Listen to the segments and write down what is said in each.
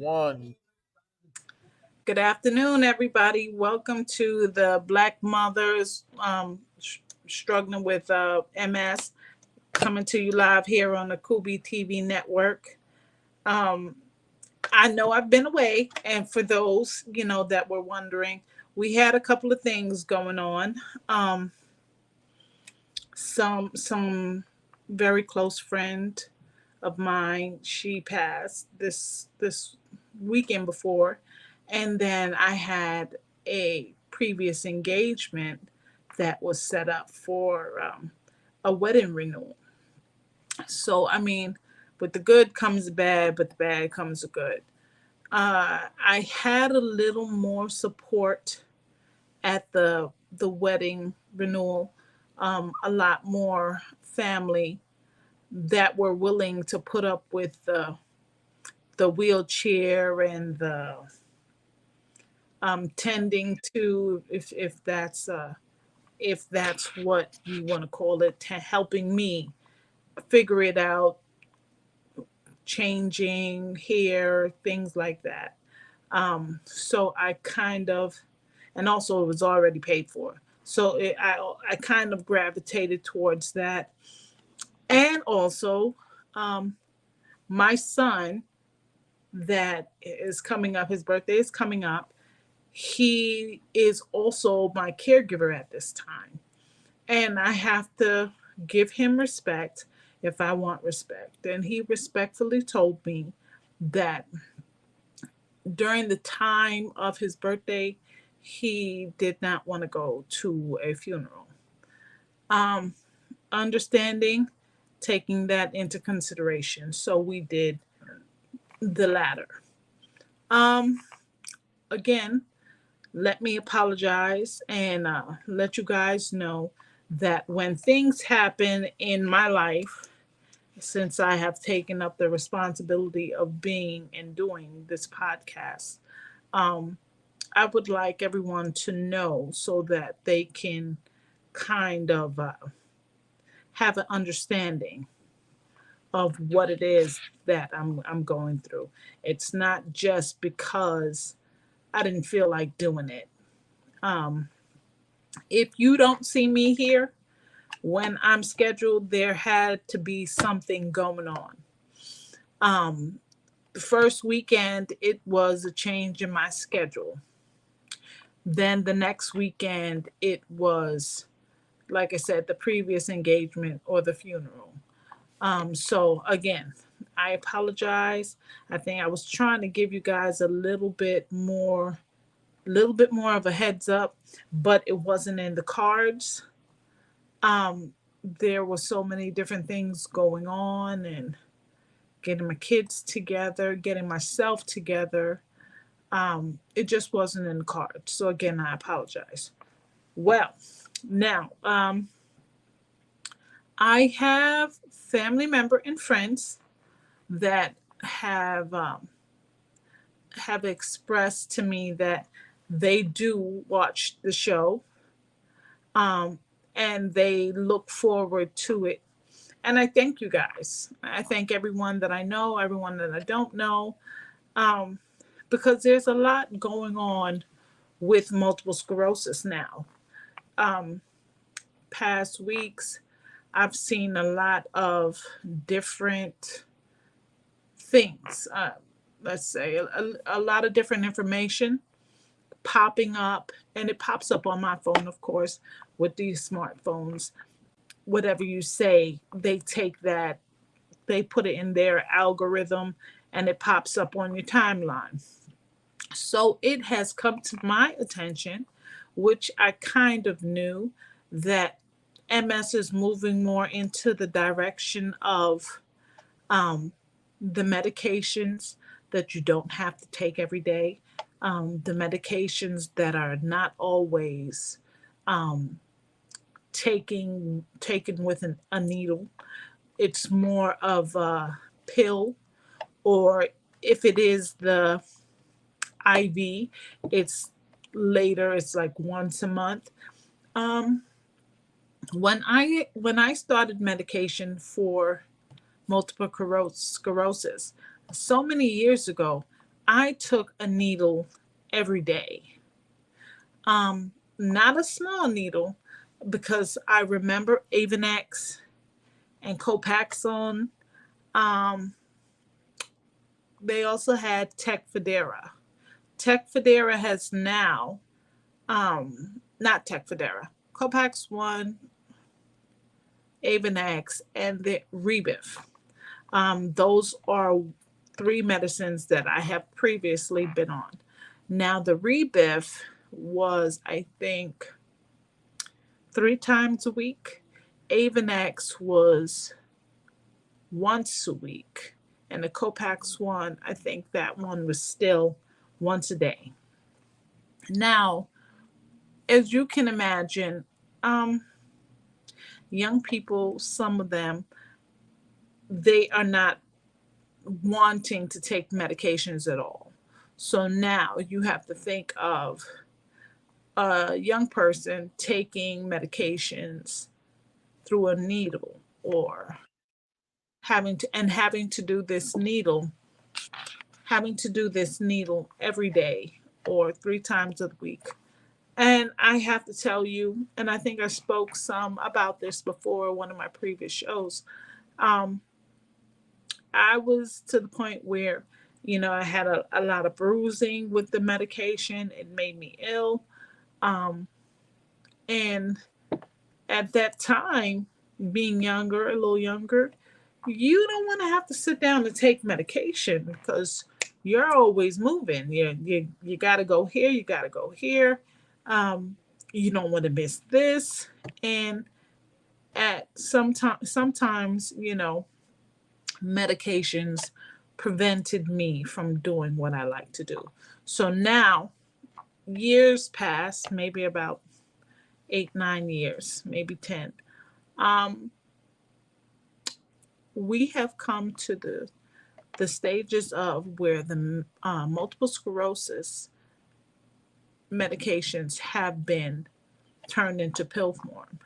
One. Good afternoon, everybody. Welcome to the Black Mothers Struggling with MS, coming to you live here on the Kubi TV network. Um, I know I've been away, and for those that were wondering, we had a couple of things going on. Um, some very close friend of mine, she passed this weekend before, and then I had a previous engagement that was set up for a wedding renewal. So I mean, with the good comes the bad, but the bad comes the good. I had a little more support at the wedding renewal, a lot more family that were willing to put up with the wheelchair and the tending to, if that's what you want to call it, helping me figure it out, changing hair, things like that. So I kind of, and also it was already paid for. So I kind of gravitated towards that. And also, um, my son that is coming up, his birthday is coming up. He is also my caregiver at this time. And I have to give him respect if I want respect. And he respectfully told me that during the time of his birthday, he did not want to go to a funeral. Um, Understanding, taking that into consideration. So we did the latter. Um, Again, let me apologize and let you guys know that when things happen in my life, since I have taken up the responsibility of being and doing this podcast, um, I would like everyone to know so that they can kind of have an understanding of what it is that I'm going through. It's not just because I didn't feel like doing it. Um, if you don't see me here when I'm scheduled, there had to be something going on. Um, the first weekend, it was a change in my schedule. Then the next weekend, it was, like I said, the previous engagement or the funeral. So again, I apologize. I think I was trying to give you guys a little bit more of a heads up, but it wasn't in the cards. There were so many different things going on and getting my kids together, getting myself together. It just wasn't in the cards. So again, I apologize. Well, now I have family member and friends that have expressed to me that they do watch the show, um, and they look forward to it. And I thank you guys. I thank everyone that I know, everyone that I don't know, um, because there's a lot going on with multiple sclerosis now. Um, Past weeks, I've seen a lot of different things. Let's say a lot of different information popping up, and it pops up on my phone, of course, with these smartphones. Whatever you say, they take that, they put it in their algorithm, and it pops up on your timeline. So it has come to my attention, which I kind of knew, that MS is moving more into the direction of um, the medications that you don't have to take every day, the medications that are not always um, taken with a needle. It's more of a pill, or if it is the IV, it's later. It's like once a month. Um, when I started medication for multiple sclerosis so many years ago, I took a needle every day. Not a small needle, because I remember Avonex and Copaxone. Um, they also had Tecfidera. Tecfidera has now, not Tecfidera, Copax 1, Avonex, and the Rebif. Those are three medicines that I have previously been on. Now, the Rebif was, I think, 3 times a week. Avonex was once a week. And the Copax one, I think that one was still once a day. Now, as you can imagine, um, young people, some of them, they are not wanting to take medications at all. So now you have to think of a young person taking medications through a needle, or having to do this needle, every day or 3 times a week. And I have to tell you, and I think I spoke some about this before one of my previous shows. um, I was to the point where, I had a lot of bruising with the medication. It made me ill. Um, and at that time, being younger, a little younger, you don't want to have to sit down and take medication, because you're always moving. You got to go here, you got to go here. Um, you don't want to miss this. And at sometimes, medications prevented me from doing what I like to do. So now, years pass, maybe about 8, 9 years, maybe 10. Um, we have come to the stages of where the multiple sclerosis medications have been turned into pill form.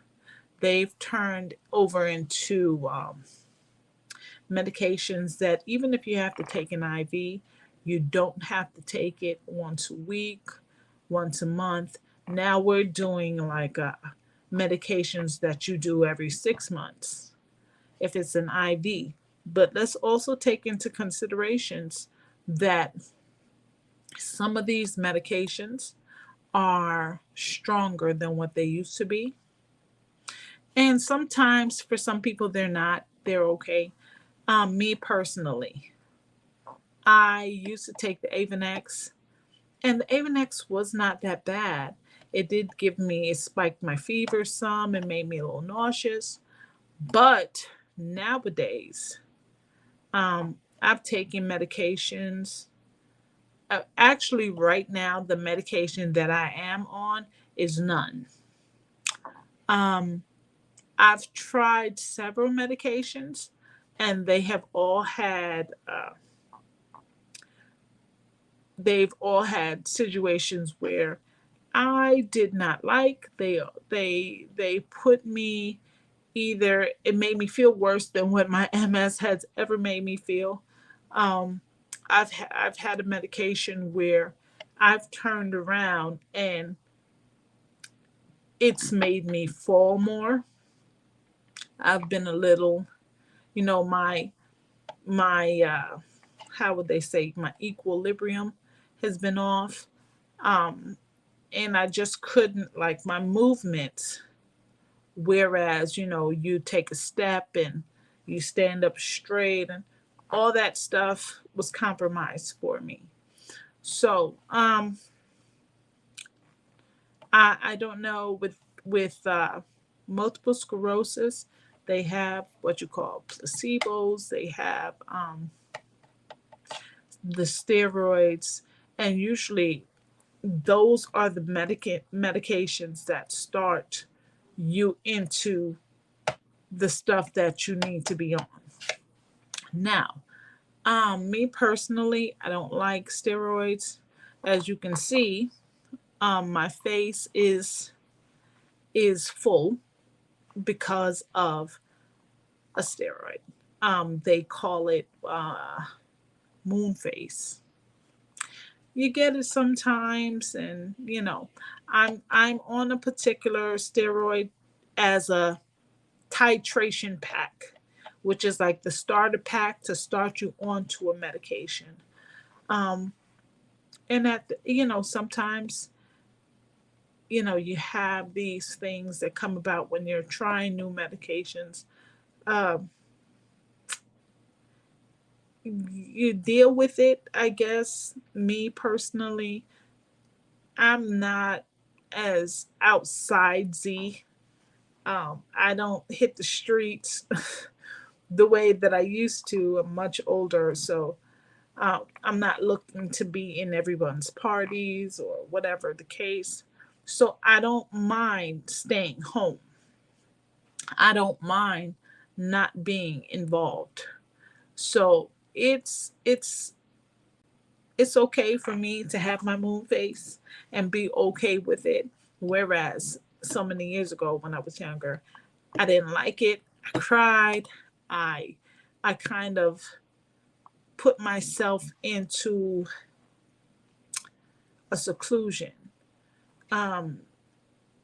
They've turned over into medications that, even if you have to take an IV, you don't have to take it once a week, once a month. Now we're doing like medications that you do every 6 months if it's an IV. But let's also take into considerations that some of these medications are stronger than what they used to be. And sometimes for some people, they're not, they're okay. Me personally, I used to take the Avonex, and the Avonex was not that bad. It did give me, it spiked my fever some and made me a little nauseous. But nowadays, I've taken medications. Actually, right now, the medication that I am on is none. Um, I've tried several medications, and they've all had situations where I did not like. They put me, either it made me feel worse than what my MS has ever made me feel. Um, I've had a medication where I've turned around and it's made me fall more. I've been a little, my how would they say, my equilibrium has been off. Um, and I just couldn't, like, my movement. Whereas, you take a step and you stand up straight, and all that stuff was compromised for me. So, I don't know, with multiple sclerosis, they have what you call placebos. They have the steroids, and usually those are the medications that start you into the stuff that you need to be on. Now, me personally, I don't like steroids. As you can see, my face is full because of a steroid. They call it moon face. you get it sometimes, and I'm on a particular steroid as a titration pack, which is like the starter pack to start you onto a medication. Um, and sometimes you have these things that come about when you're trying new medications. Um, you deal with it, I guess. Me personally, I'm not as outsidesy. I don't hit the streets the way that I used to. I'm much older, so I'm not looking to be in everyone's parties or whatever the case. So I don't mind staying home. I don't mind not being involved. So it's okay for me to have my moon face and be okay with it. Whereas so many years ago when I was younger, I didn't like it. I cried. I I kind of put myself into a seclusion. Um,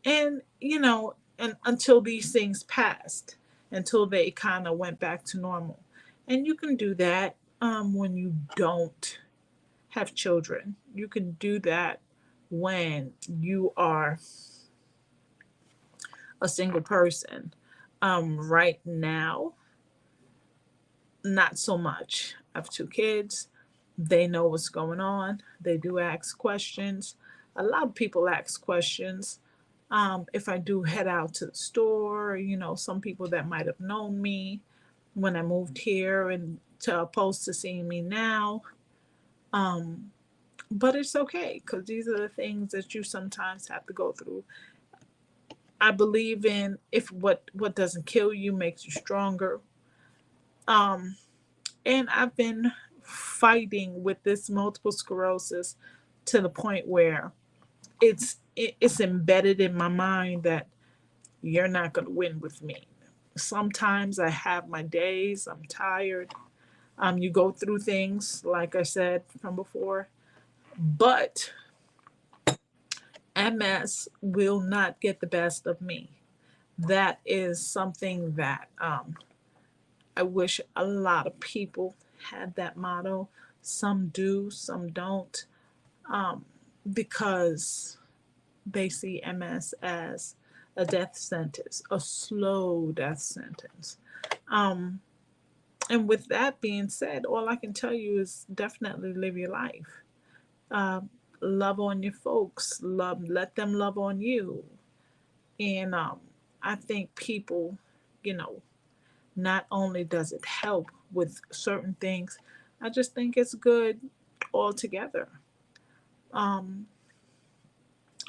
and and until these things passed, until they kind of went back to normal. And you can do that when you don't have children. You can do that when you are a single person. Right now, not so much. I have two kids. They know what's going on. They do ask questions. A lot of people ask questions. If I do head out to the store, some people that might have known me when I moved here and to opposed to seeing me now. Um, but it's okay because these are the things that you sometimes have to go through. I believe in if what doesn't kill you makes you stronger. Um, and I've been fighting with this multiple sclerosis to the point where it's embedded in my mind that you're not going to win with me. Sometimes I have my days, I'm tired. You go through things, like I said from before, but MS will not get the best of me. That is something that I wish a lot of people had that motto. Some do, some don't, um, because they see MS as a death sentence, a slow death sentence. Um, and with that being said, all I can tell you is definitely live your life. Um, love on your folks. Let them love on you. And I think people, you know, not only does it help with certain things, I just think it's good altogether. Um,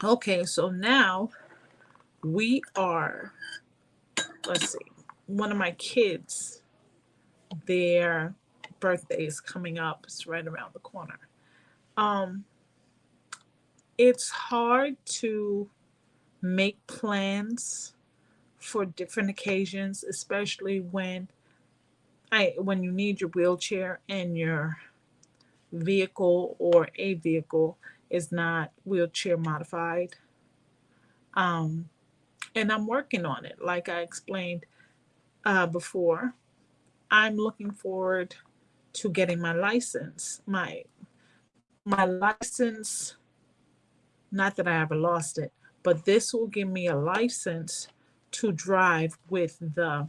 okay, so now we are, let's see, one of my kids, their birthday is coming up. It's right around the corner. Um, it's hard to make plans for different occasions, especially when you need your wheelchair and your vehicle or a vehicle is not wheelchair modified. Um, and I'm working on it. Like I explained before, I'm looking forward to getting my license. My license, not that I ever lost it, but this will give me a license to drive with the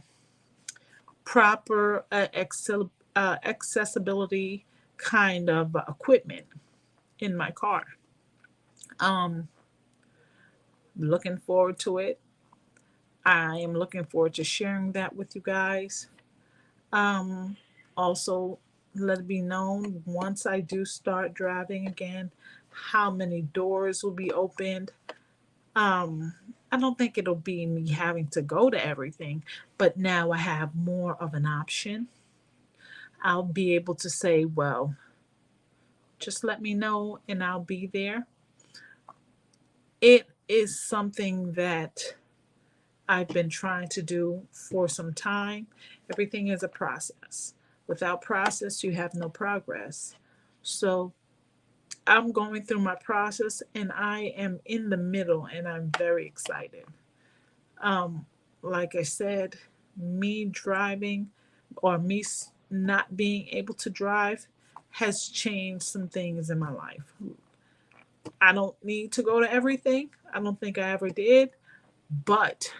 proper accessibility kind of equipment in my car. Um, looking forward to it. I am looking forward to sharing that with you guys. Um, also, let it be known once I do start driving again, how many doors will be opened. Um, I don't think it'll be me having to go to everything, but now I have more of an option. I'll be able to say, well, just let me know and I'll be there. It is something that I've been trying to do for some time. Everything is a process. Without process, you have no progress. So I'm going through my process and I am in the middle and I'm very excited. Um, like I said, me driving or not being able to drive has changed some things in my life. I don't need to go to everything. I don't think I ever did, but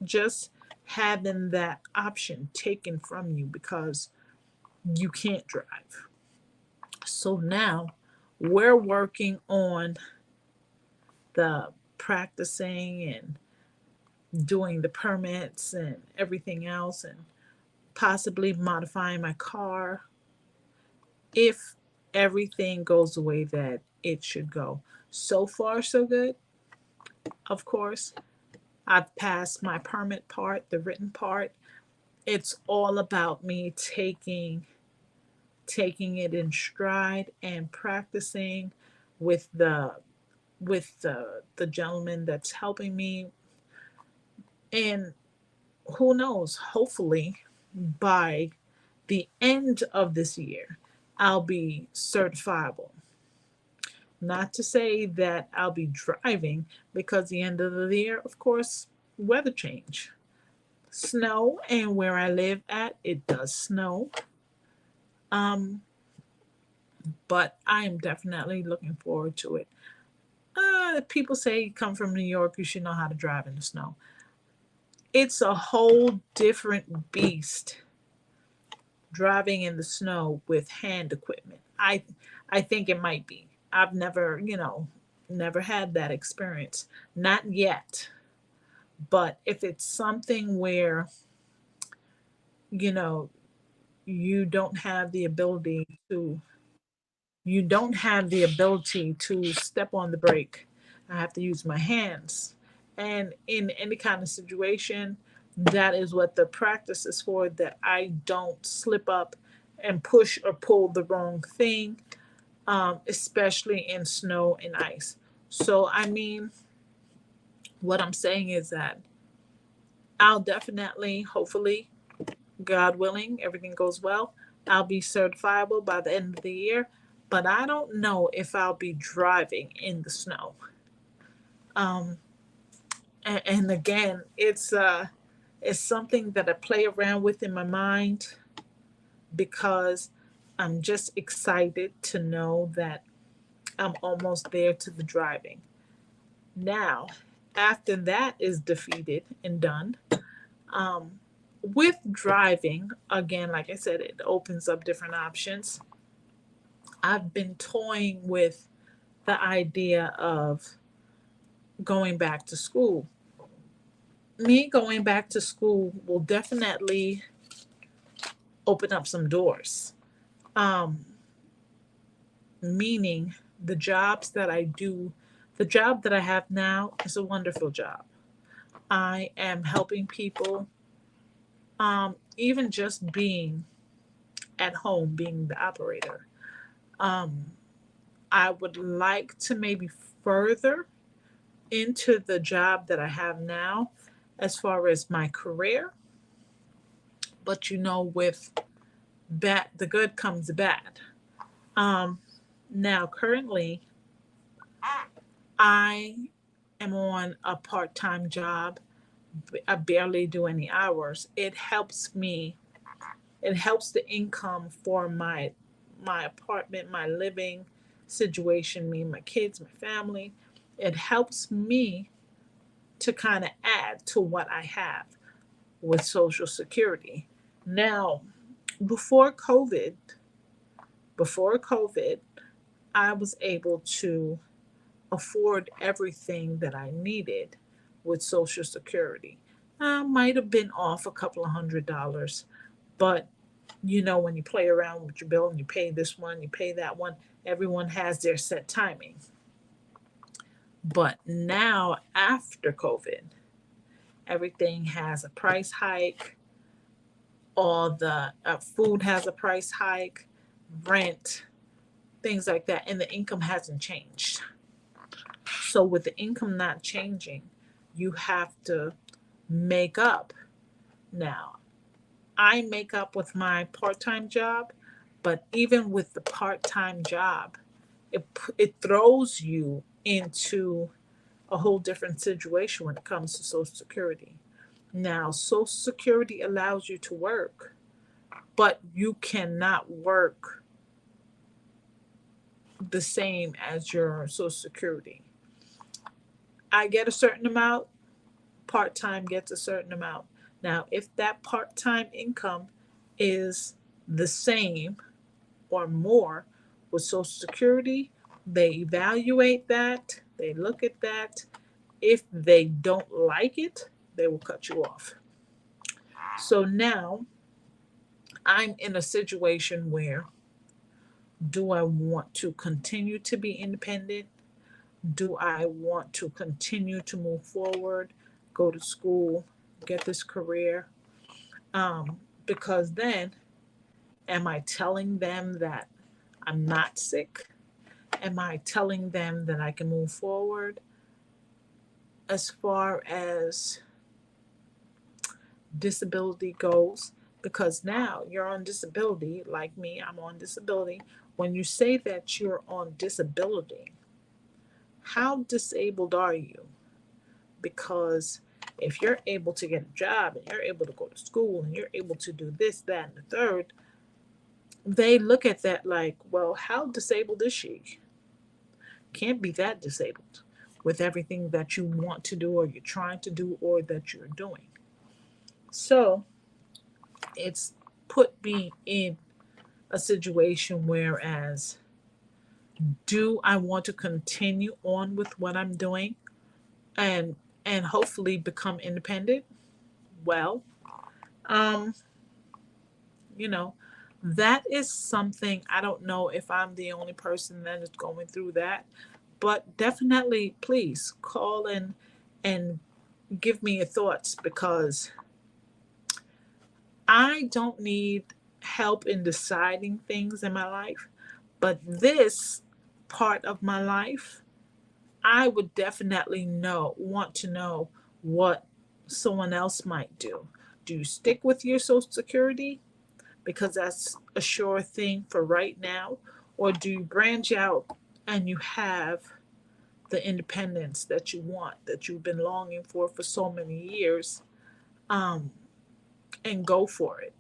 just having that option taken from you because you can't drive. So now we're working on the practicing and doing the permits and everything else and possibly modifying my car if everything goes the way that it should go. So far, so good. Of course, I've passed my permit part, the written part. It's all about me taking it in stride and practicing with the gentleman that's helping me. And who knows, hopefully by the end of this year I'll be certifiable. Not to say that I'll be driving because the end of the year, of course, weather change, snow, and where I live at, it does snow. Um, but I am definitely looking forward to it. People say you come from New York, you should know how to drive in the snow. It's a whole different beast driving in the snow with hand equipment. I think it might be. I've never, never had that experience. Not yet. But if it's something where, you know, you don't have the ability to you don't have the ability to step on the brake. I have to use my hands. And in any kind of situation, that is what the practice is for, that I don't slip up and push or pull the wrong thing, especially in snow and ice. So, I mean, what I'm saying is that I'll definitely, hopefully, God willing, everything goes well, I'll be certifiable by the end of the year. But I don't know if I'll be driving in the snow. Um, and again, it's something that I play around with in my mind because I'm just excited to know that I'm almost there to the driving. Now, after that is defeated and done, um, with driving, again, like I said, it opens up different options. I've been toying with the idea of going back to school. Me going back to school will definitely open up some doors. Um, Meaning the jobs that I do, the job that I have now is a wonderful job. I am helping people, even just being at home, being the operator. Um, I would like to maybe further into the job that I have now as far as my career, but with bad, the good comes the bad. Um, Now, currently, I am on a part time job. I barely do any hours. It helps the income for my apartment, my living situation, me, my kids, my family. It helps me to kind of add to what I have with Social Security. Now, before COVID, before COVID, I was able to afford everything that I needed with Social Security. I might have been off a couple of $100, but when you play around with your bill and you pay this one, you pay that one, everyone has their set timing. But now, after COVID, everything has a price hike. All the food has a price hike, rent, things like that, and the income hasn't changed. So, with the income not changing, you have to make up. Now, I make up with my part time job, but even with the part time job, it throws you into a whole different situation when it comes to Social Security. Now, Social Security allows you to work, but you cannot work the same as your Social Security. I get a certain amount, part time gets a certain amount. Now, if that part time income is the same or more with Social Security, they evaluate that, they look at that. If they don't like it, they will cut you off. So now I'm in a situation where, do I want to continue to be independent? Do I want to continue to move forward, go to school, get this career? Because then, am I telling them that I'm not sick? Am I telling them that I can move forward? As far as disability goes, because now you're on disability, like me, I'm on disability. When you say that you're on disability, how disabled are you? Because if you're able to get a job and you're able to go to school and you're able to do this, that, and the third, they look at that like, well, how disabled is she? Can't be that disabled with everything that you want to do or you're trying to do or that you're doing. So it's put me in a situation whereas, do I want to continue on with what I'm doing and hopefully become independent? Well, um, you know, that is something. I don't know if I'm the only person that is going through that, but definitely please call and give me your thoughts, because I don't need help in deciding things in my life, but this part of my life, I would definitely want to know what someone else might do. Do you stick with your Social Security because that's a sure thing for right now? Or do you branch out and you have the independence that you want, that you've been longing for so many years, um, and go for it?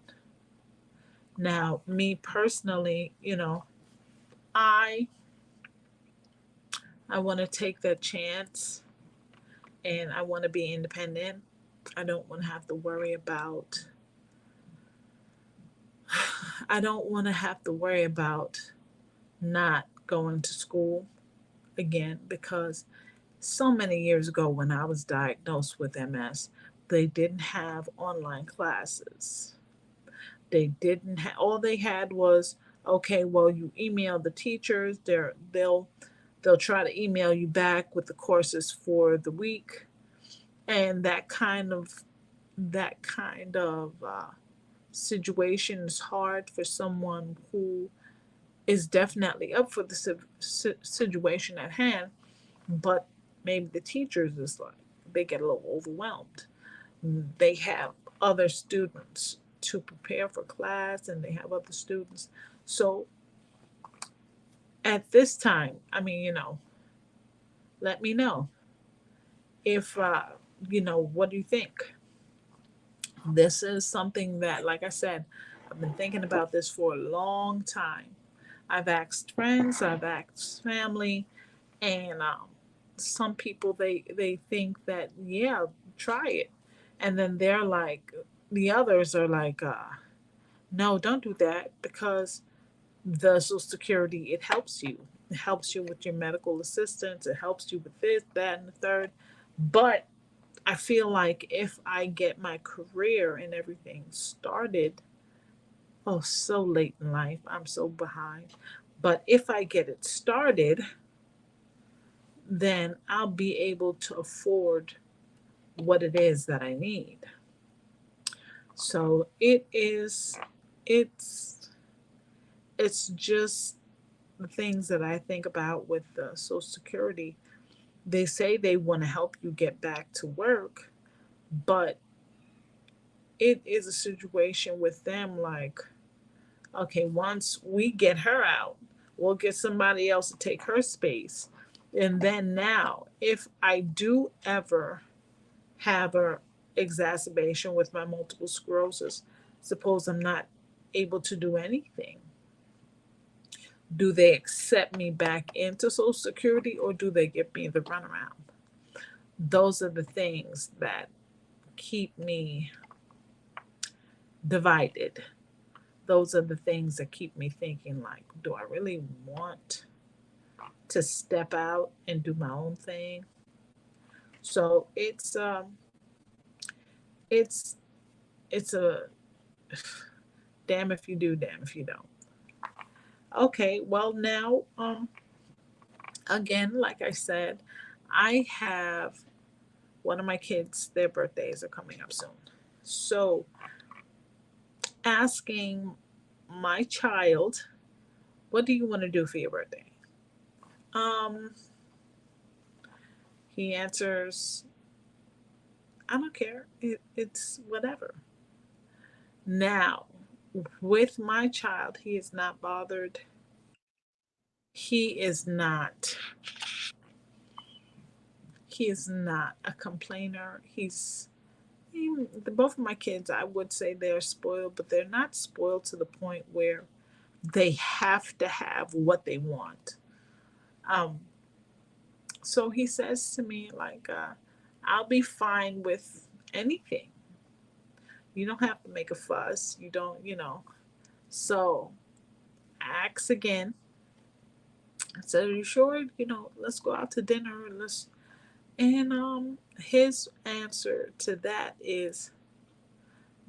Now, me personally, I I want to take that chance and I want to be independent. I don't want to have to worry about I don't want to have to worry about not going to school again, because so many years ago when I was diagnosed with MS, they didn't have online classes. They didn't all they had was, okay, well, you email the teachers, they'll try to email you back with the courses for the week, and that kind of situation is hard for someone who is definitely up for the situation at hand, but maybe the teachers is like, they get a little overwhelmed. They have other students to prepare for class and they have other students. So at this time, I mean, let me know if, what do you think? This is something that, like I said, I've been thinking about this for a long time. I've asked friends, I've asked family, and some people they think that, yeah, try it, and then they're like, the others are like, no, don't do that, because the Social Security, it helps you. It helps you with your medical assistance. It helps you with this, that, and the third. But I feel like if I get my career and everything started, oh, so late in life, I'm so behind. But if I get it started, then I'll be able to afford what it is that I need. So it's it's just the things that I think about with the Social Security. They say they want to help you get back to work, but it is a situation with them like, okay, once we get her out, We'll get somebody else to take her space. And then now, if I do ever have a exacerbation with my multiple sclerosis, suppose I'm not able to do anything, do they accept me back into Social Security or do they give me the runaround? Those are the things that keep me divided. Those are the things that keep me thinking, like, do I really want to step out and do my own thing? So it's it's a damn if you do, damn if you don't. Okay, well now, again, like I said, I have one of my kids, their birthdays are coming up soon. So asking my child, what do you want to do for your birthday? Um, he answers, I don't care. It's whatever. Now, with my child, he is not bothered. He is not. He is not a complainer. Both of my kids, I would say they're spoiled, but they're not spoiled to the point where they have to have what they want. Um, so he says to me, like, I'll be fine with anything. You don't have to make a fuss. You don't, you know. So ask again. I said, are you sure? Let's go out to dinner. And his answer to that is,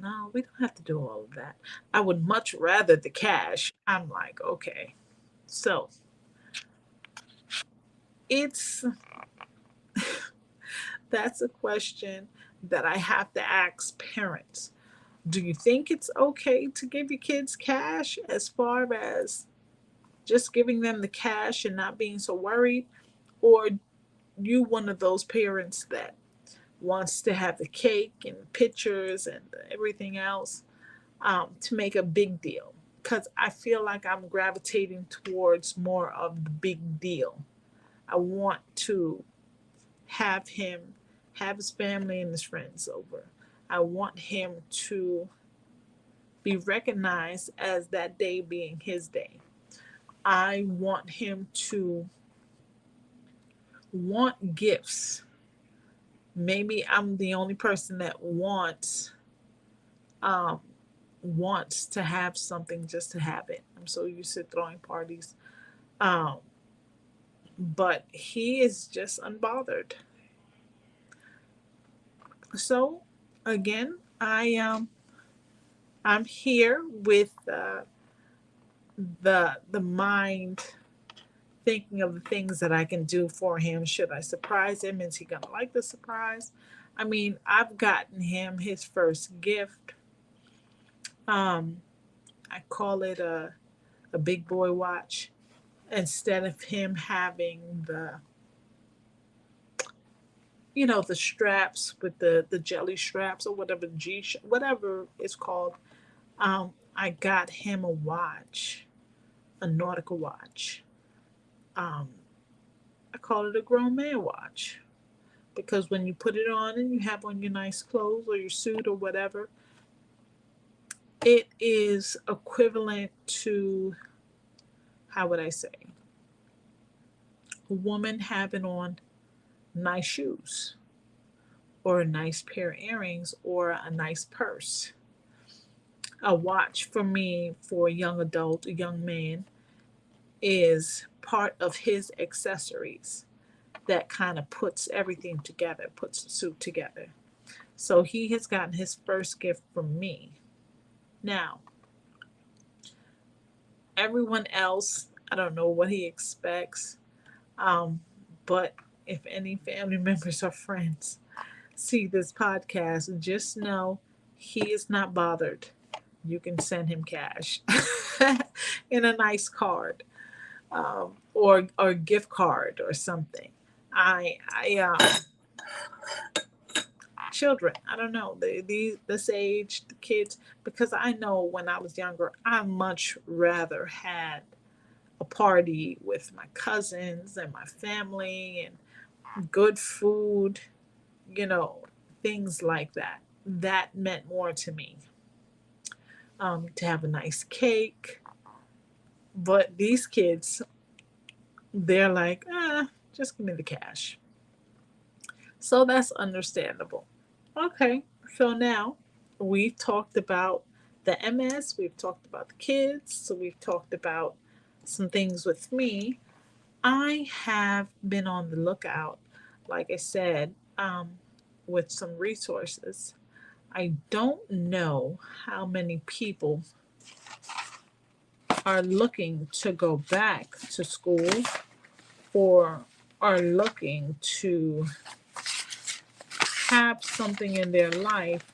no, we don't have to do all of that. I would much rather the cash. I'm like, okay. So it's that's a question that I have to ask parents. Do you think it's okay to give your kids cash, as far as just giving them the cash and not being so worried? Or you one of those parents that wants to have the cake and pictures and everything else, to make a big deal? Because I feel like I'm gravitating towards more of the big deal. I want to have him have his family and his friends over. I want him to be recognized as that day being his day. I want him to want gifts. Maybe I'm the only person that um, wants to have something just to have it. I'm so used to throwing parties. Um, but he is just unbothered. So again, I'm here with the mind thinking of the things that I can do for him. Should I surprise him? Is he gonna like the surprise? I mean, I've gotten him his first gift. Um, I call it a big boy watch. Instead of him having the straps with the jelly straps or whatever whatever it's called. I got him a watch, a nautical watch. Um, I call it a grown man watch because when you put it on and you have on your nice clothes or your suit or whatever, it is equivalent to, how would I say, a woman having on nice shoes or a nice pair of earrings or a nice purse. A watch for me, for a young adult, a young man, is part of his accessories that kind of puts everything together, puts the suit together. So he has gotten his first gift from me. Now, everyone else, I don't know what he expects, um, but if any family members or friends see this podcast, just know he is not bothered. You can send him cash in a nice card, or gift card or something. I children, I don't know, this age, the kids, because I know when I was younger, I much rather had a party with my cousins and my family and good food, you know, things like that. That meant more to me. To have a nice cake. But these kids, they're like, just give me the cash. So that's understandable. Okay, so now we've talked about the MS, we've talked about the kids, so we've talked about some things with me. I have been on the lookout, like I said, with some resources. I don't know how many people are looking to go back to school or are looking to have something in their life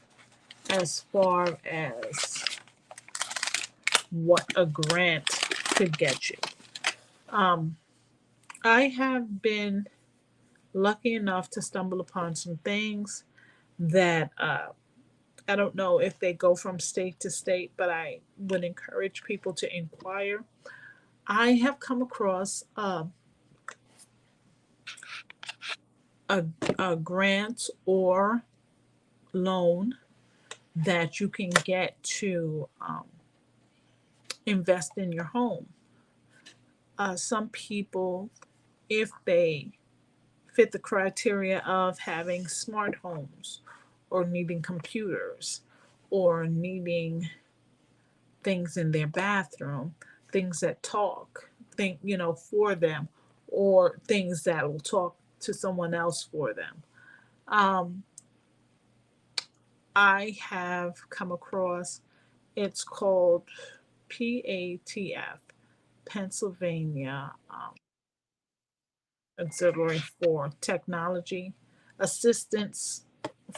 as far as what a grant could get you. Um, I have been lucky enough to stumble upon some things that I don't know if they go from state to state, but I would encourage people to inquire. I have come across a, a grant or loan that you can get to invest in your home. Some people, if they fit the criteria of having smart homes or needing computers or needing things in their bathroom, things that talk, for them, or things that will talk to someone else for them. Um, I have come across, it's called PATF, Pennsylvania Auxiliary for Technology, Assistance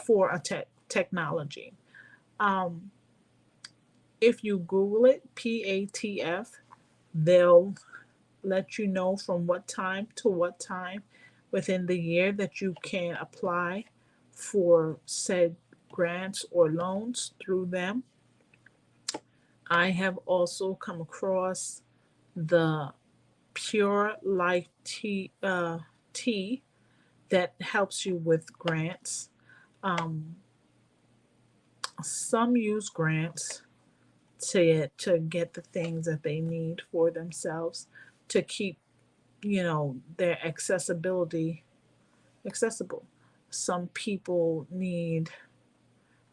for a Technology. Um, if you Google it, PATF, they'll let you know from what time to what time within the year that you can apply for said grants or loans through them. I have also come across the Pure Life tea that helps you with grants. Um, some use grants to get the things that they need for themselves to keep their accessibility accessible. Some people need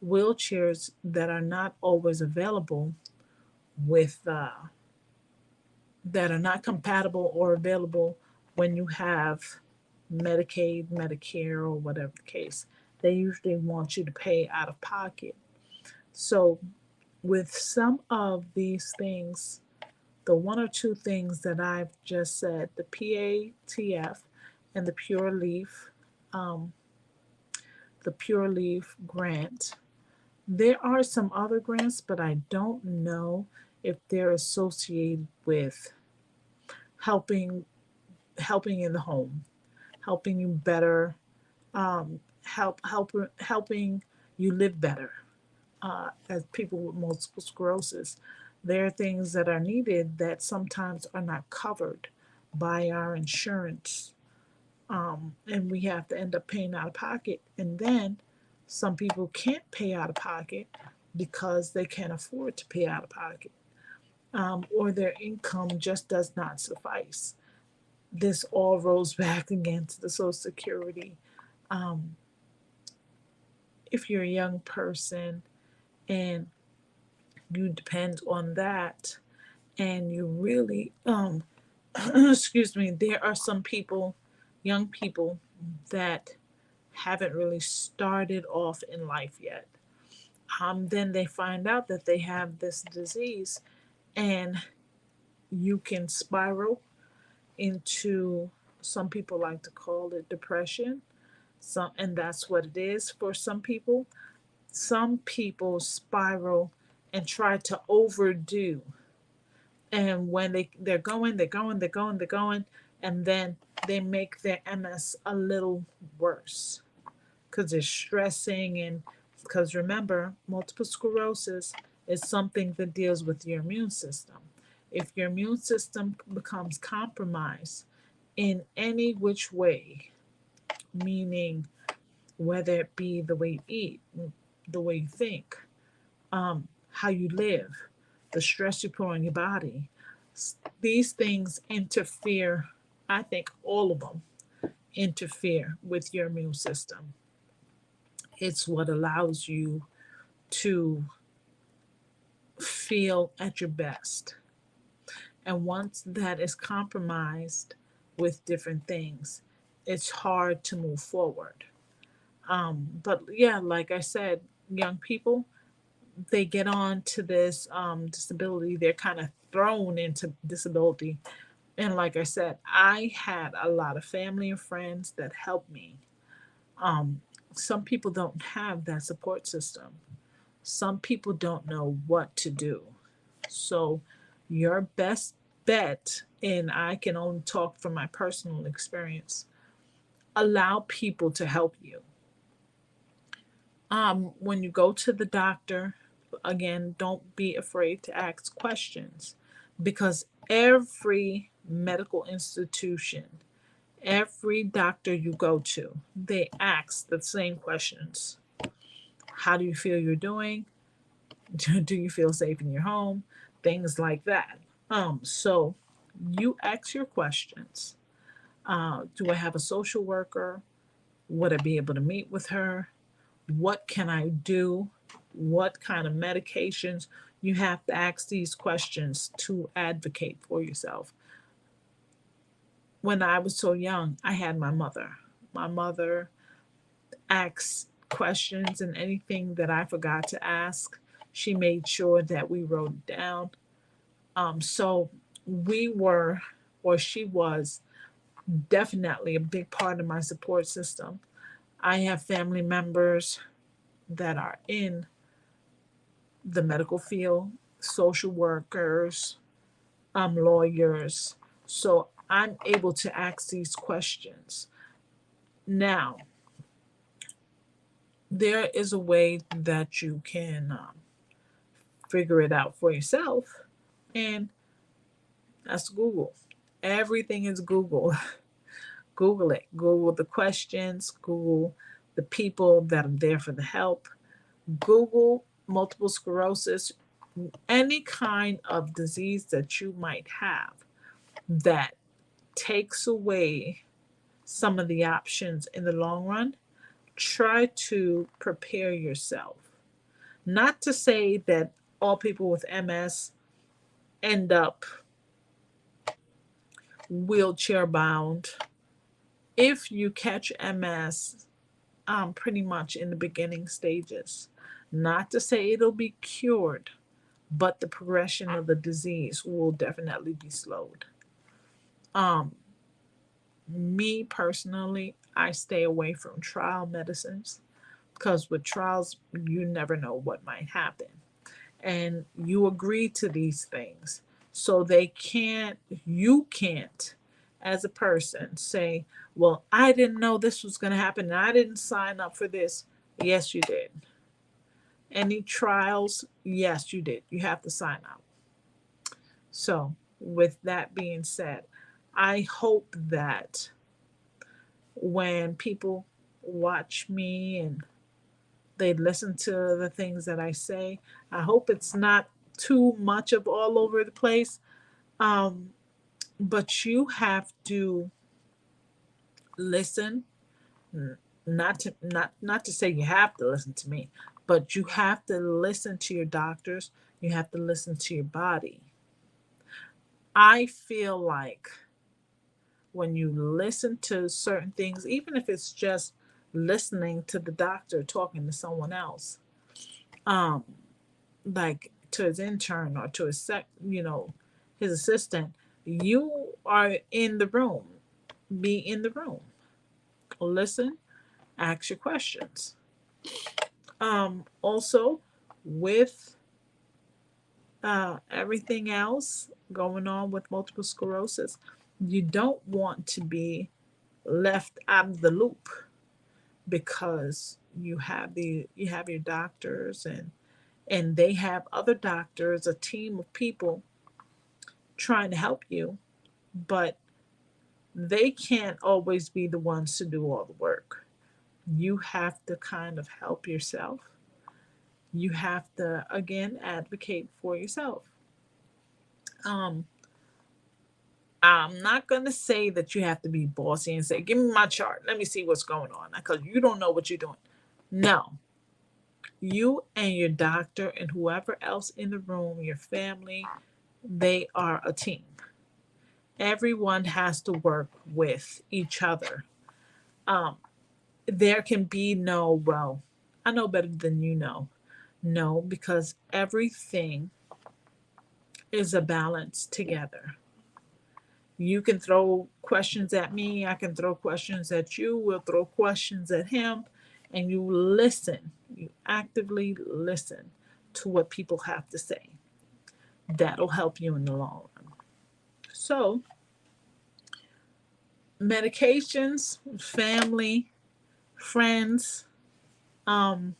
wheelchairs that are not always available with that are not compatible or available when you have Medicaid, Medicare, or whatever the case. They usually want you to pay out of pocket. So, with some of these things, the one or two things that I've just said, the PATF and um, the Pure Leaf grant, there are some other grants, but I don't know if they're associated with helping helping in the home, helping you better, helping you live better. As people with multiple sclerosis, there are things that are needed that sometimes are not covered by our insurance, and we have to end up paying out of pocket. And then some people can't pay out of pocket because they can't afford to pay out of pocket, or their income just does not suffice. This all rolls back again to the Social Security. Um, if you're a young person and you depend on that, and you really, excuse me, there are some people, young people, that haven't really started off in life yet. Then they find out that they have this disease, and you can spiral into, some people like to call it depression. And that's what it is for some people. Some people spiral and try to overdo, and when they're going, and then they make their MS a little worse because they're stressing. And because remember, multiple sclerosis is something that deals with your immune system. If your immune system becomes compromised in any which way, meaning whether it be the way you eat, the way you think, how you live, the stress you put on your body, these things interfere. I think all of them interfere with your immune system. It's what allows you to feel at your best. And once that is compromised with different things, it's hard to move forward. But yeah, like I said, young people, they get on to this disability, they're kind of thrown into disability. And like I said, I had a lot of family and friends that helped me. Um, some people don't have that support system. Some people don't know what to do. So, your best bet, and I can only talk from my personal experience, allow people to help you. When you go to the doctor, again, don't be afraid to ask questions because every medical institution, every doctor you go to, they ask the same questions. How do you feel you're doing? Do you feel safe in your home? Things like that. So you ask your questions. Do I have a social worker? Would I be able to meet with her? What can I do? What kind of medications? You have to ask these questions to advocate for yourself. When I was so young, I had my mother. My mother asked questions, and anything that I forgot to ask, she made sure that we wrote it down. So we were, or she was, definitely a big part of my support system. I have family members that are in the medical field, social workers, lawyers. So I'm able to ask these questions. Now, there is a way that you can figure it out for yourself, and that's Google. Everything is Google. Google it. Google the questions. Google the people that are there for the help. Google multiple sclerosis, any kind of disease that you might have that takes away some of the options in the long run. Try to prepare yourself. Not to say that all people with MS end up wheelchair bound. If you catch MS, pretty much in the beginning stages, not to say it'll be cured, but the progression of the disease will definitely be slowed. Um, Me personally, I stay away from trial medicines because with trials, you never know what might happen. And you agree to these things. So you can't, as a person, say, well, I didn't know this was going to happen and I didn't sign up for this. Yes, you did. Any trials? Yes, you did. You have to sign up. So, with that being said, I hope that when people watch me and they listen to the things that I say, I hope it's not too much of all over the place. Um, but you have to listen, not to say you have to listen to me, but you have to listen to your doctors. You have to listen to your body. I feel like when you listen to certain things, even if it's just listening to the doctor talking to someone else, um, like to his intern or to his assistant, you are in the room. Be in the room. Listen, ask your questions. Also, with everything else going on with multiple sclerosis, you don't want to be left out of the loop because you have your doctors and they have other doctors, a team of people trying to help you, but they can't always be the ones to do all the work. You have to kind of help yourself. You have to, again, advocate for yourself. Um, I'm not going to say that you have to be bossy and say, "Give me my chart. Let me see what's going on," because you don't know what you're doing. No, you and your doctor and whoever else in the room, your family, they are a team. Everyone has to work with each other. Um, there can be no, well, I know better than you know. No, because everything is a balance together. You can throw questions at me, I can throw questions at you, we'll throw questions at him, and you listen. You actively listen to what people have to say. That'll help you in the long run. So, medications, family, friends, um,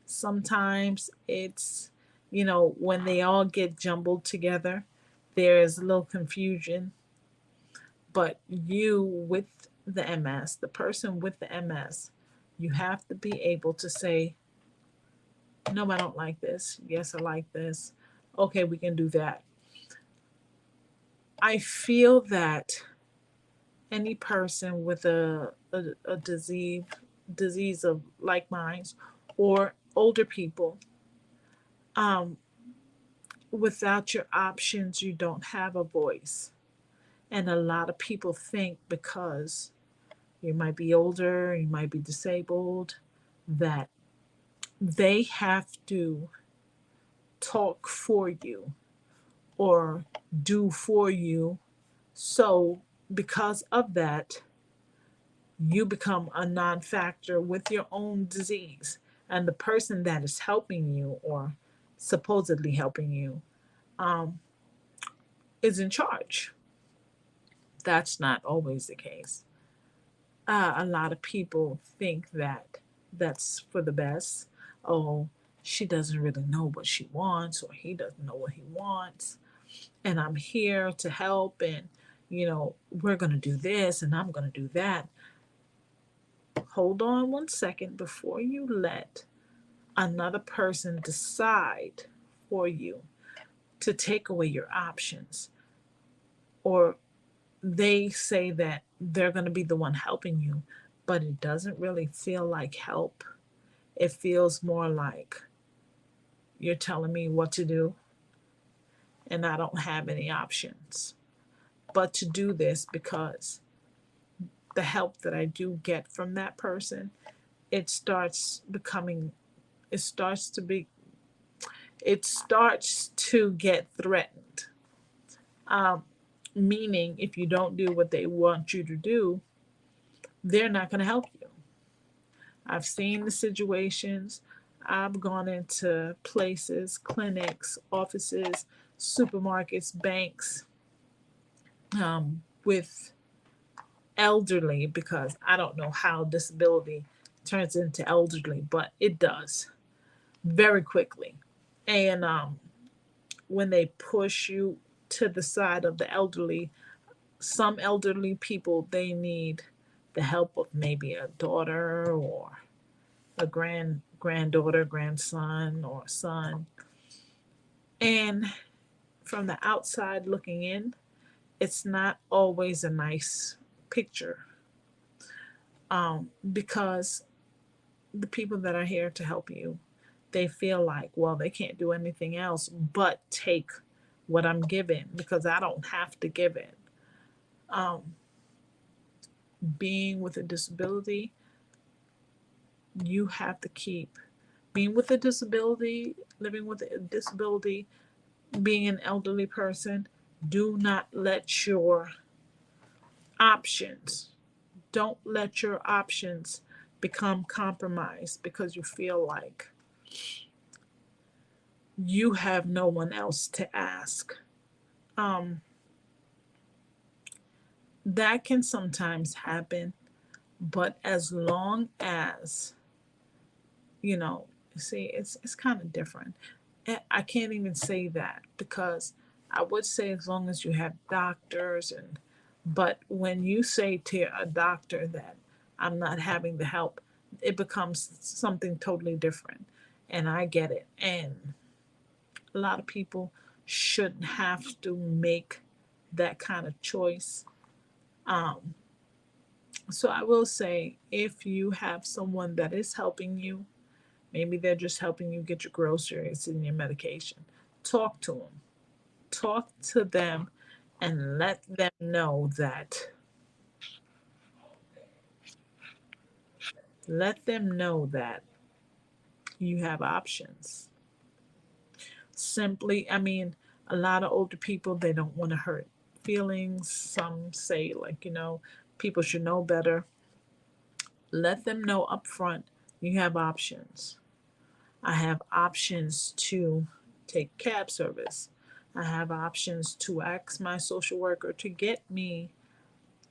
sometimes it's, when they all get jumbled together, there's a little confusion. But you with the MS, the person with the MS, you have to be able to say, "No, I don't like this. Yes, I like this. Okay, we can do that." I feel that any person with a disease of like minds, or older people, um, without your options, you don't have a voice. And a lot of people think because you might be older, you might be disabled, that they have to talk for you or do for you. So, because of that, you become a non factor with your own disease. And the person that is helping you or supposedly helping you um, is in charge. That's not always the case. A lot of people think that that's for the best. Oh, she doesn't really know what she wants, or he doesn't know what he wants. And I'm here to help, and, we're going to do this and I'm going to do that. Hold on one second before you let another person decide for you to take away your options, or they say that they're going to be the one helping you, but it doesn't really feel like help. It feels more like you're telling me what to do and I don't have any options but to do this, because the help that I do get from that person, it starts becoming, it starts to be, it starts to get threatened. Um, Meaning, if you don't do what they want you to do, they're not going to help you. I've seen the situations. I've gone into places, clinics, offices, supermarkets, banks, with elderly, because I don't know how disability turns into elderly, but it does very quickly. And when they push you to the side of the elderly, some elderly people, they need the help of maybe a daughter or a granddaughter, grandson, or son. And from the outside looking in, it's not always a nice picture, because the people that are here to help you, they feel like, well, they can't do anything else but take what I'm giving because I don't have to give it. Um, Being with a disability, you have to keep being with a disability, living with a disability, being an elderly person. Do not let your options, don't let your options become compromised because you feel like you have no one else to ask. Um, that can sometimes happen, but as long as, you know, see, it's kind of different. I can't even say that because I would say as long as you have doctors, and but when you say to a doctor that I'm not having the help, it becomes something totally different. And I get it. And a lot of people shouldn't have to make that kind of choice. Um, so I will say, if you have someone that is helping you, maybe they're just helping you get your groceries and your medication, talk to them. Talk to them and let them know that you have options. Simply, I mean, a lot of older people, they don't want to hurt feelings. Some say, like, people should know better. Let them know up front you have options. I have options to take cab service. I have options to ask my social worker to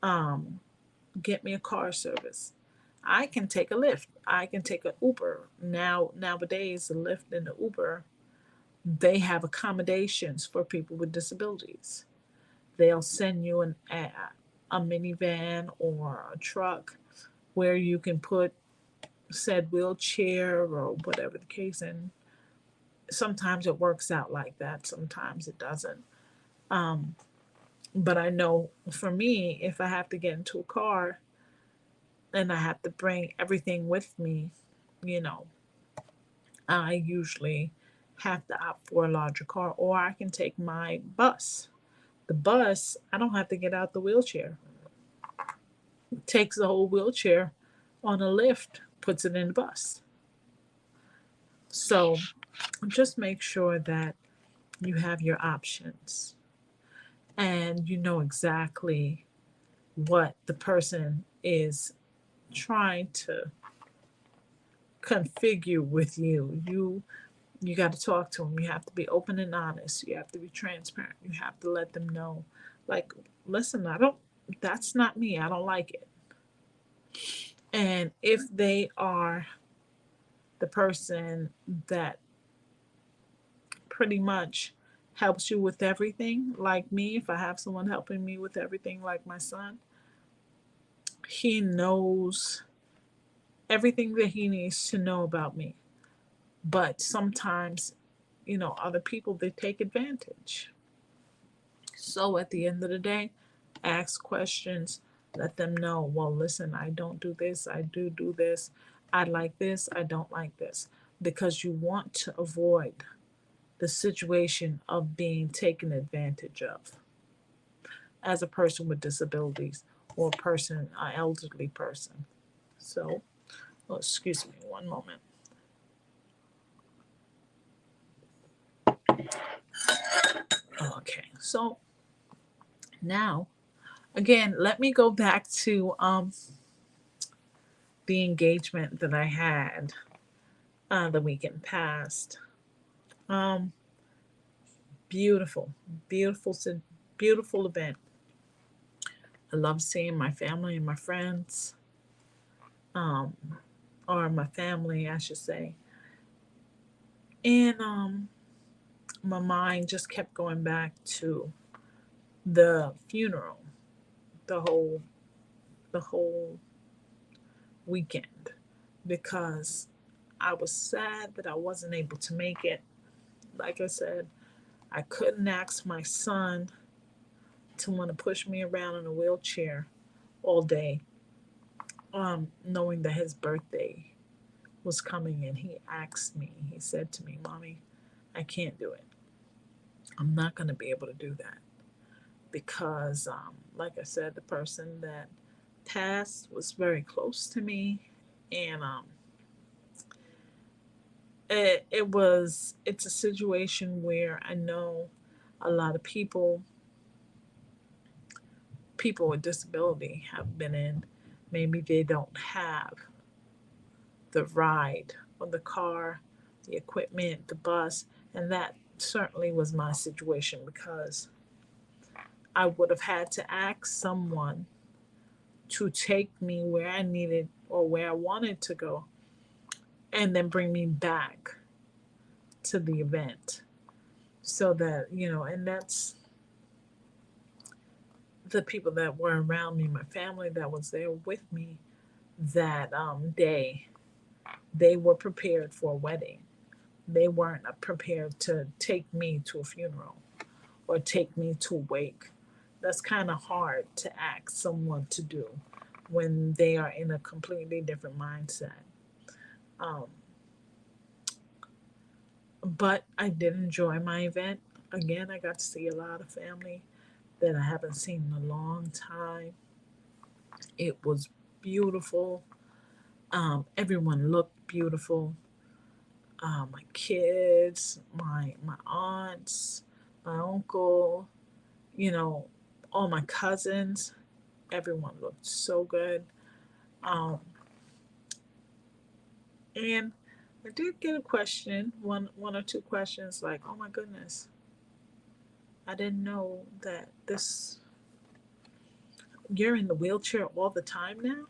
um get me a car service. I can take a Lyft. I can take an Uber. Nowadays the Lyft and the Uber, they have accommodations for people with disabilities. They'll send you a minivan or a truck where you can put said wheelchair or whatever the case. And sometimes it works out like that, sometimes it doesn't. um, but I know for me, if I have to get into a car and I have to bring everything with me, you know I usually have to opt for a larger car, or I can take my bus. The bus, I don't have to get out the wheelchair. It takes the whole wheelchair on a lift, puts it in the bus. So just make sure that you have your options and you know exactly what the person is trying to configure with you. You got to talk to them. You have to be open and honest. You have to be transparent. You have to let them know, like, listen, I don't. That's not me. I don't like it. And if they are the person that pretty much helps you with everything, like me, if I have someone helping me with everything, like my son, he knows everything that he needs to know about me. But sometimes, other people, they take advantage. So at the end of the day, ask questions, let them know, well, listen, I don't do this, I do this, I like this, I don't like this. Because you want to avoid the situation of being taken advantage of as a person with disabilities or a person, an elderly person. So, oh, excuse me, one moment. Okay, so now, again, let me go back to the engagement that I had the weekend past. Um, beautiful, beautiful, beautiful event. I love seeing my family and my friends, um, or my family, I should say. And my mind just kept going back to the funeral, the whole, the whole weekend, because I was sad that I wasn't able to make it. Like I said, I couldn't ask my son to want to push me around in a wheelchair all day, knowing that his birthday was coming. And he asked me, he said to me, Mommy, I can't do it. I'm not going to be able to do that because, like I said, the person that passed was very close to me. And it's a situation where I know a lot of people with disability have been in. Maybe they don't have the ride or the car, the equipment, the bus, and that certainly was my situation, because I would have had to ask someone to take me where I needed or where I wanted to go and then bring me back to the event. so that, and that's the people that were around me, my family that was there with me that day, they were prepared for a wedding. They weren't prepared to take me to a funeral or take me to a wake. That's kind of hard to ask someone to do when they are in a completely different mindset. Um, but I did enjoy my event. Again, I got to see a lot of family that I haven't seen in a long time. It was beautiful. Everyone looked beautiful. My kids, my aunts, my uncle, you know, all my cousins. Everyone looked so good. Um, and I did get a question, one or two questions, like, "Oh my goodness, I didn't know that this you're in the wheelchair all the time now."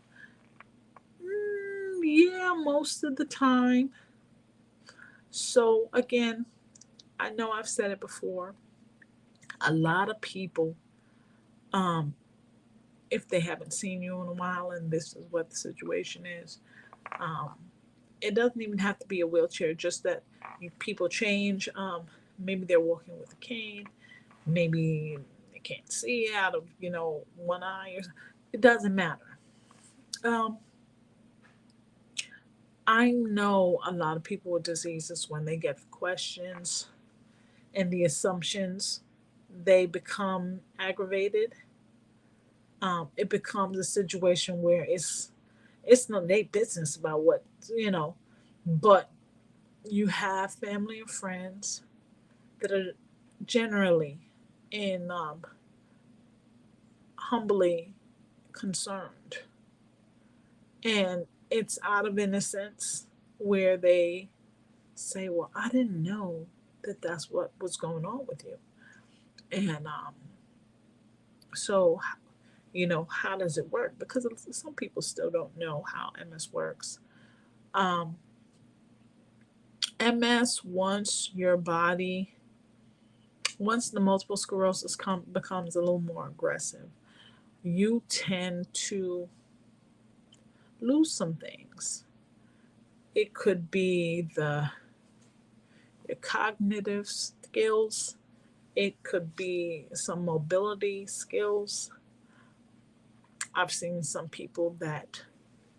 Yeah, most of the time. So again, I know I've said it before. A lot of people, um, if they haven't seen you in a while, and this is what the situation is, um, it doesn't even have to be a wheelchair. Just that people change. Maybe they're walking with a cane. Maybe they can't see out of one eye. It doesn't matter. Um, I know a lot of people with diseases, when they get questions and the assumptions, they become aggravated. It becomes a situation where it's none of their business about what you know, but you have family and friends that are generally in humbly concerned, and it's out of innocence where they say, "Well, I didn't know that that's what was going on with you," and so how does it work? Because some people still don't know how MS works. Um, MS, once the multiple sclerosis becomes a little more aggressive, you tend to lose some things. It could be your cognitive skills. It could be some mobility skills. I've seen some people that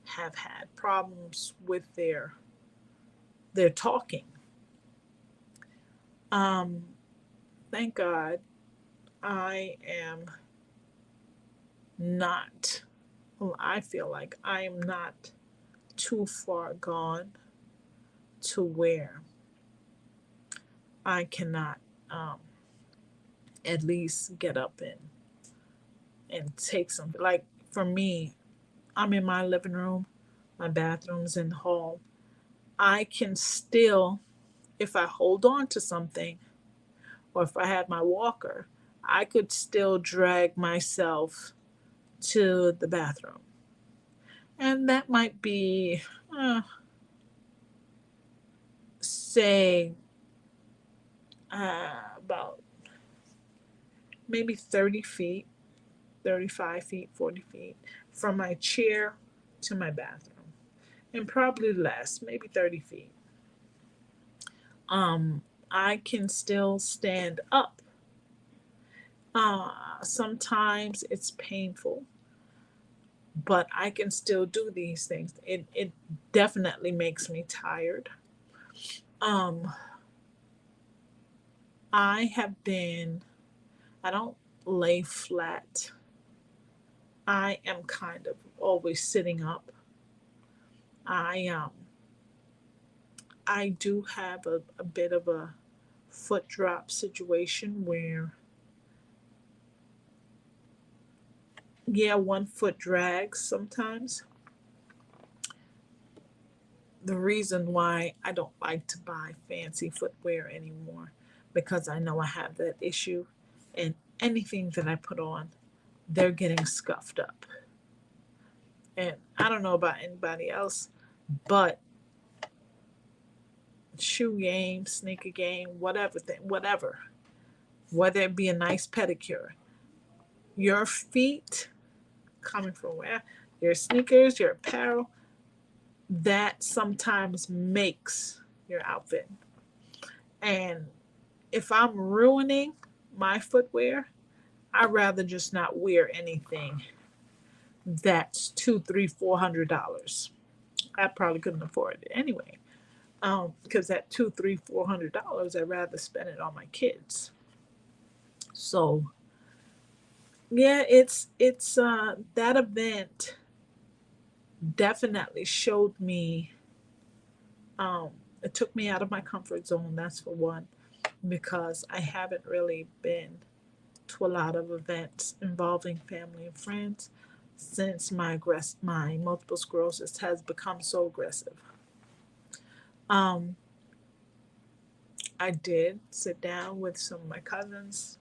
have had problems with their talking. Um, thank God I am not, well, I feel like I am not too far gone to where I cannot um, at least get up and take something. Like for me, I'm in my living room, my bathroom's in the hall. I can still, if I hold on to something or if I had my walker, I could still drag myself to the bathroom. And that might be, uh, say, about maybe 30 feet, 35 feet, 40 feet from my chair to my bathroom. And probably less, maybe 30 feet. Um, I can still stand up. Sometimes it's painful, but I can still do these things. It definitely makes me tired. Um, I have been, I don't lay flat. I am kind of always sitting up. I I do have a bit of a foot drop situation where, yeah, one foot drags sometimes. The reason why I don't like to buy fancy footwear anymore, because I know I have that issue, and anything that I put on, they're getting scuffed up. And I don't know about anybody else, but shoe game, sneaker game, whatever thing, whatever. Whether it be a nice pedicure, your feet coming from where? Your sneakers, your apparel, that sometimes makes your outfit. And if I'm ruining my footwear, I'd rather just not wear anything that's two, three, $400. I probably couldn't afford it anyway. Because that two, three, $400, I'd rather spend it on my kids. So yeah, it's that event definitely showed me. Um, it took me out of my comfort zone. That's for one, because I haven't really been to a lot of events involving family and friends since my multiple sclerosis has become so aggressive. Um, I did sit down with some of my cousins,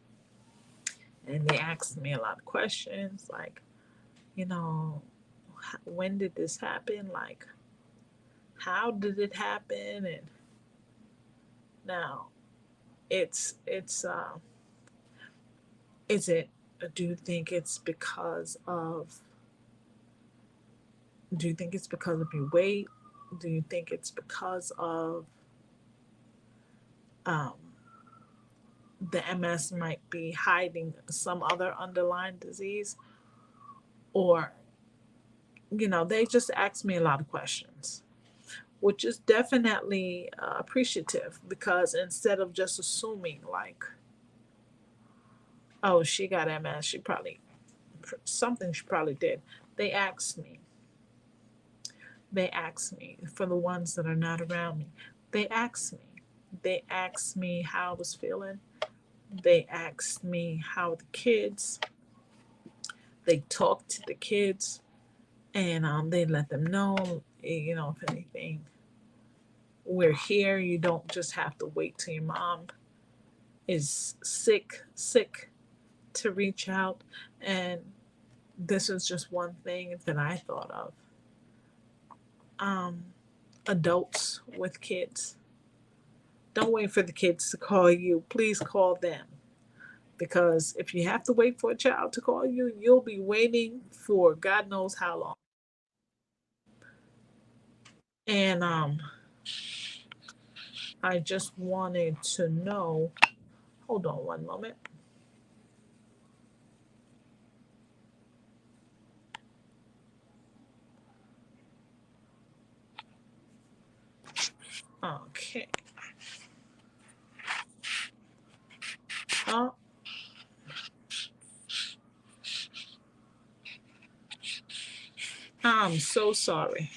and they asked me a lot of questions, like, you know, when did this happen? Like, how did it happen? And now, it's is it? Do you think it's because of? Do you think it's because of your weight? Do you think it's because of um, the MS might be hiding some other underlying disease? Or, they just ask me a lot of questions, which is definitely appreciative, because instead of just assuming, like, oh, she got MS, she probably, something she probably did, they asked me. They asked me, for the ones that are not around me, they asked me. They asked me how I was feeling. They asked me how the kids, they talked to the kids, and they let them know, if anything, we're here. You don't just have to wait till your mom is sick to reach out. And this is just one thing that I thought of. Um, Adults with kids, don't wait for the kids to call you. Please call them. Because if you have to wait for a child to call you, you'll be waiting for God knows how long. And I just wanted to know. Hold on one moment. Okay. Oh, I'm so sorry.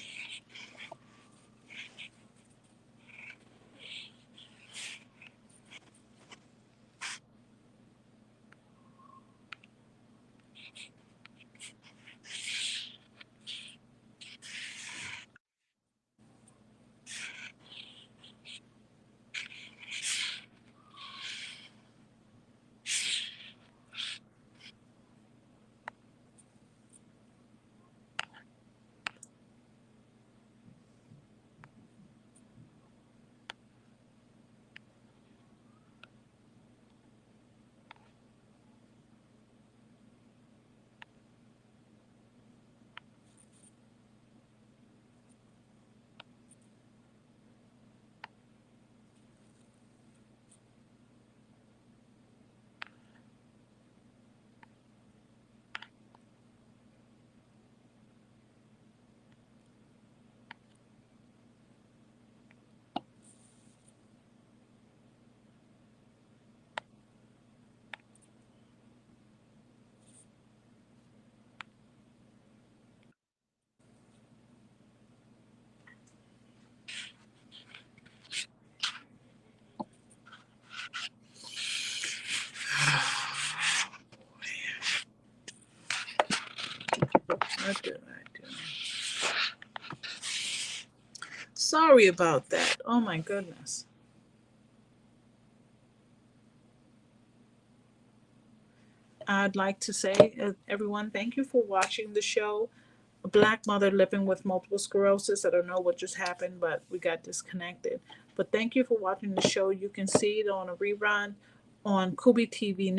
What did I do? Sorry about that. Oh my goodness. I'd like to say, everyone, thank you for watching the show. A Black mother living with multiple sclerosis. I don't know what just happened, but we got disconnected. But thank you for watching the show. You can see it on a rerun on Kubi TV